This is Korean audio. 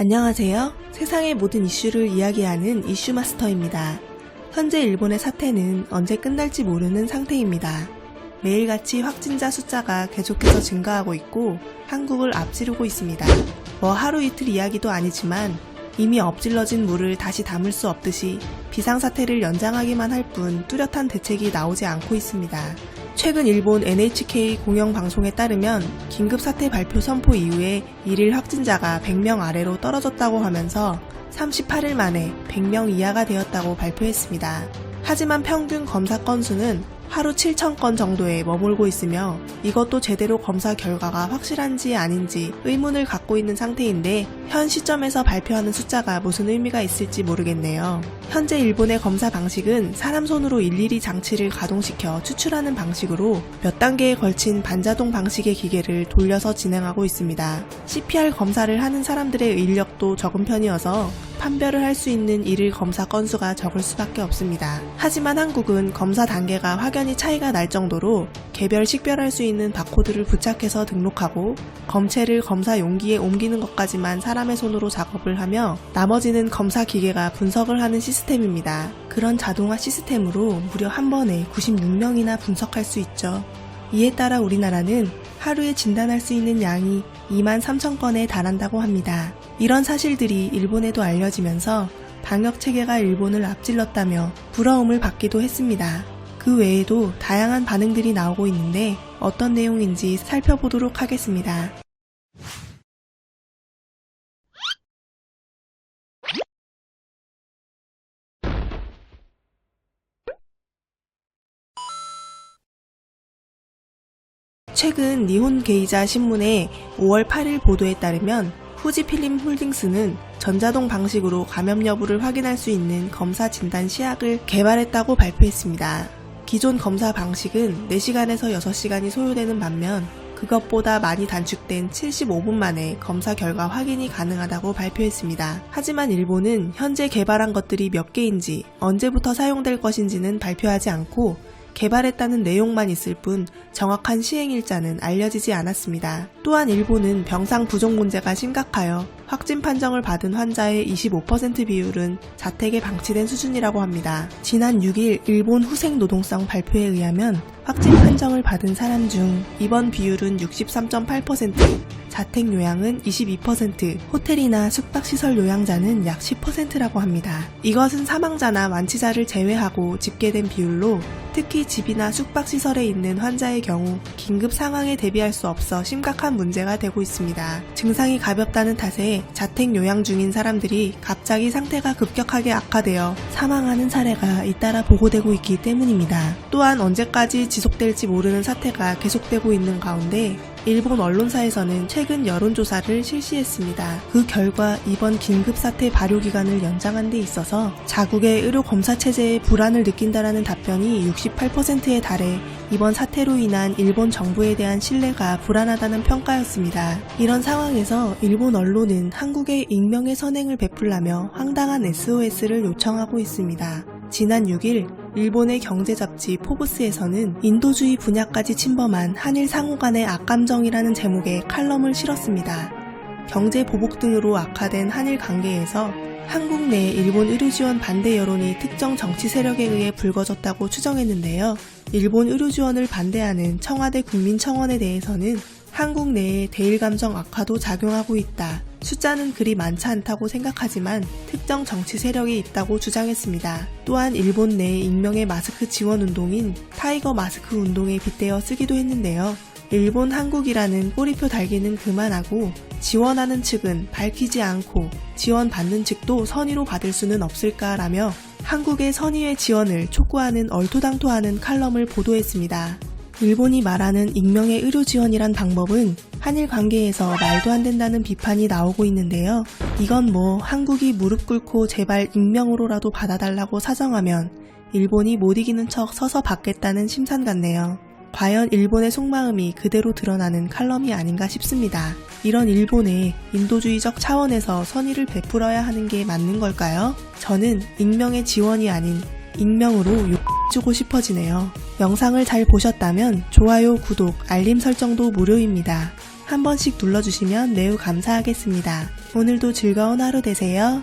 안녕하세요. 세상의 모든 이슈를 이야기하는 이슈마스터입니다. 현재 일본의 사태는 언제 끝날지 모르는 상태입니다. 매일같이 확진자 숫자가 계속해서 증가하고 있고 한국을 앞지르고 있습니다. 하루 이틀 이야기도 아니지만 이미 엎질러진 물을 다시 담을 수 없듯이 비상사태를 연장하기만 할 뿐 뚜렷한 대책이 나오지 않고 있습니다. 최근 일본 NHK 공영방송에 따르면 긴급사태 발표 선포 이후에 일일 확진자가 100명 아래로 떨어졌다고 하면서 38일 만에 100명 이하가 되었다고 발표했습니다. 하지만 평균 검사 건수는 하루 7,000건 정도에 머물고 있으며 이것도 제대로 검사 결과가 확실한지 아닌지 의문을 갖고 있는 상태인데 현 시점에서 발표하는 숫자가 무슨 의미가 있을지 모르겠네요. 현재 일본의 검사 방식은 사람 손으로 일일이 장치를 가동시켜 추출하는 방식으로 몇 단계에 걸친 반자동 방식의 기계를 돌려서 진행하고 있습니다. CPR 검사를 하는 사람들의 인력도 적은 편이어서 판별을 할 수 있는 일일 검사 건수가 적을 수밖에 없습니다. 하지만 한국은 검사 단계가 확연히 차이가 날 정도로 개별 식별할 수 있는 바코드를 부착해서 등록하고 검체를 검사 용기에 옮기는 것까지만 사람의 손으로 작업을 하며 나머지는 검사 기계가 분석을 하는 시스템입니다. 그런 자동화 시스템으로 무려 한 번에 96명이나 분석할 수 있죠. 이에 따라 우리나라는 하루에 진단할 수 있는 양이 23,000건에 달한다고 합니다. 이런 사실들이 일본에도 알려지면서 방역체계가 일본을 앞질렀다며 부러움을 받기도 했습니다. 그 외에도 다양한 반응들이 나오고 있는데 어떤 내용인지 살펴보도록 하겠습니다. 최근 니혼 게이자 신문의 5월 8일 보도에 따르면 후지필름 홀딩스는 전자동 방식으로 감염 여부를 확인할 수 있는 검사 진단 시약을 개발했다고 발표했습니다. 기존 검사 방식은 4시간에서 6시간이 소요되는 반면 그것보다 많이 단축된 75분 만에 검사 결과 확인이 가능하다고 발표했습니다. 하지만 일본은 현재 개발한 것들이 몇 개인지 언제부터 사용될 것인지는 발표하지 않고 개발했다는 내용만 있을 뿐 정확한 시행일자는 알려지지 않았습니다. 또한 일본은 병상 부족 문제가 심각하여 확진 판정을 받은 환자의 25% 비율은 자택에 방치된 수준이라고 합니다. 지난 6일 일본 후생노동성 발표에 의하면 확진 판정을 받은 사람 중 입원 비율은 63.8%, 자택 요양은 22%, 호텔이나 숙박시설 요양자는 약 10%라고 합니다. 이것은 사망자나 완치자를 제외하고 집계된 비율로 특히 집이나 숙박시설에 있는 환자의 경우 긴급 상황에 대비할 수 없어 심각한 문제가 되고 있습니다. 증상이 가볍다는 탓에 자택 요양 중인 사람들이 갑자기 상태가 급격하게 악화되어 사망하는 사례가 잇따라 보고되고 있기 때문입니다. 또한 언제까지 지속될지 모르는 사태가 계속되고 있는 가운데 일본 언론사에서는 최근 여론조사를 실시했습니다. 그 결과 이번 긴급사태 발효기간을 연장한 데 있어서 자국의 의료검사체제에 불안을 느낀다라는 답변이 68%에 달해 이번 사태로 인한 일본 정부에 대한 신뢰가 불안하다는 평가였습니다. 이런 상황에서 일본 언론은 한국의 익명의 선행을 베풀라며 황당한 SOS를 요청하고 있습니다. 지난 6일 일본의 경제 잡지 포브스에서는 인도주의 분야까지 침범한 한일 상호 간의 악감정이라는 제목의 칼럼을 실었습니다. 경제 보복 등으로 악화된 한일 관계에서 한국 내 일본 의료 지원 반대 여론이 특정 정치 세력에 의해 불거졌다고 추정했는데요. 일본 의료 지원을 반대하는 청와대 국민청원에 대해서는 한국 내에 대일 감정 악화도 작용하고 있다. 숫자는 그리 많지 않다고 생각하지만 특정 정치 세력이 있다고 주장했습니다. 또한 일본 내 익명의 마스크 지원 운동인 타이거 마스크 운동에 빗대어 쓰기도 했는데요. 일본 한국이라는 꼬리표 달기는 그만하고 지원하는 측은 밝히지 않고 지원받는 측도 선의로 받을 수는 없을까라며 한국의 선의의 지원을 촉구하는 얼토당토하는 칼럼을 보도했습니다. 일본이 말하는 익명의 의료 지원이란 방법은 한일 관계에서 말도 안 된다는 비판이 나오고 있는데요. 이건 한국이 무릎 꿇고 제발 익명으로라도 받아달라고 사정하면 일본이 못 이기는 척 서서 받겠다는 심산 같네요. 과연 일본의 속마음이 그대로 드러나는 칼럼이 아닌가 싶습니다. 이런 일본의 인도주의적 차원에서 선의를 베풀어야 하는 게 맞는 걸까요? 저는 익명의 지원이 아닌 익명으로 욕주고 싶어지네요. 영상을 잘 보셨다면 좋아요, 구독, 알림 설정도 무료입니다. 한 번씩 눌러주시면 매우 감사하겠습니다. 오늘도 즐거운 하루 되세요.